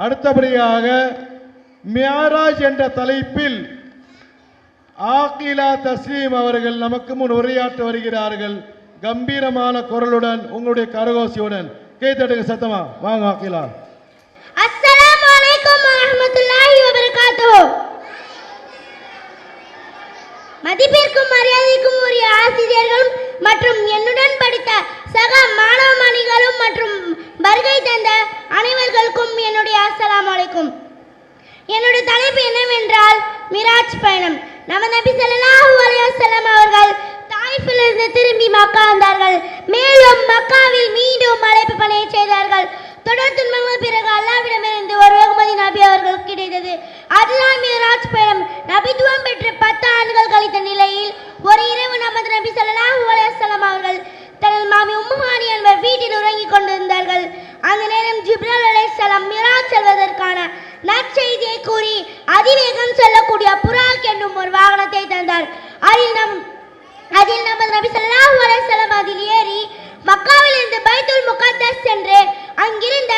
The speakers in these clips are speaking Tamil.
அடுத்தபடியாக மியாராஜ் என்ற தலைப்பில் ஆகிலா தஸ்லீம் அவர்கள் நமக்கு முன் உரையாற்ற வருகிறார்கள். கம்பீரமான குரலுடன் உங்களுடைய கரகோசையுடன் கேத்தடுங்க சத்தமா. வாங்க ஆகிலா. அஸ்ஸலாமு அலைக்கும் வரஹ்மத்துல்லாஹி வபரகாத்துஹு. மதிப்பிற்கும் மரியாதைக்கும் உரிய ஆசிரியர்களும் மற்றும் என்னுடன் படித்த சக மாணவ மணிகளும் மற்றும் வருகை தந்த அனைவர்களுக்கும் என்னுடைய அஸ்ஸலாமு அலைக்கும். என்னுடைய தலைப்பு என்னவென்றால் மிராஜ் பயணம். நம்ம நபி ஸல்லல்லாஹு அலைஹி வஸல்லம் அவர்கள் தாயிஃபிலிருந்து திரும்பி மக்கா வந்தார்கள். மேலும் மக்காவில் மீண்டும் அழைப்பு பணியை செய்தார்கள். தொடர் துன்பங்கள் பிறகு அல்லாஹ்விடமிருந்து ஒரு வெகுமதி நபி அவர்களுக்கு கிடைத்தது. அதுதான் மிராஜ் பயணம். நபித்துவம் பெற்று 10 ஆண்டுகள் கழித்த நிலையில் ஒரு இரவு நமது நபி ஸல்லல்லாஹு அலைஹி வஸல்லம் அவர்கள் தனது மாமி உம்மு ஹானி என்பவர் வீட்டில் உறங்கிக் கொண்டிருந்தார்கள். அந்த நேரம் ஜிப்ரீல் அலைஹிஸ்ஸலாம் மிராஜ் செல்வதற்கான நற்செய்தியை கூறி அதிவேகம் செல்லக்கூடிய புராக் என்னும் ஒரு வாகனத்தை தந்தார். அதில் நமது நபி ஸல்லல்லாஹு அலைஹி வஸல்லம் அதில் ஏறி மக்காவில் இருந்து பைத்துல் முகத்தஸ் சென்று அங்கிருந்த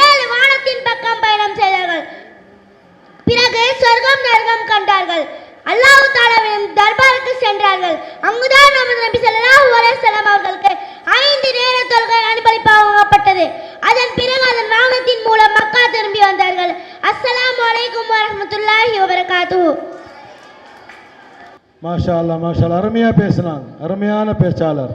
7 வானத்தின் பக்கம் பயணம் செய்தார்கள். பிறகு சொர்க்கம் நரகம் கண்டார்கள். அல்லாஹ் தஆலாவின் தர்பாருக்கு சென்றார்கள். அங்குதான் நமது நபி ஸல்லல்லாஹு அலைஹி வஸல்லம் அவர்களுக்கு 5 நேர தொழுகை அனுமதிப்பாக வழங்கப்பட்டது. அதன் பிறகு அதன் வாகனத்தின் மூலம் மக்கா திரும்பி வந்தார்கள். அஸ்ஸலாமு அலைக்கும் வரஹ்மத்துல்லாஹி வபரகாத்துஹு. மாஷா அல்லாஹ், மாஷா அல்லாஹ், அருமையா பேசினாங்க, அருமையான பேச்சாளர்.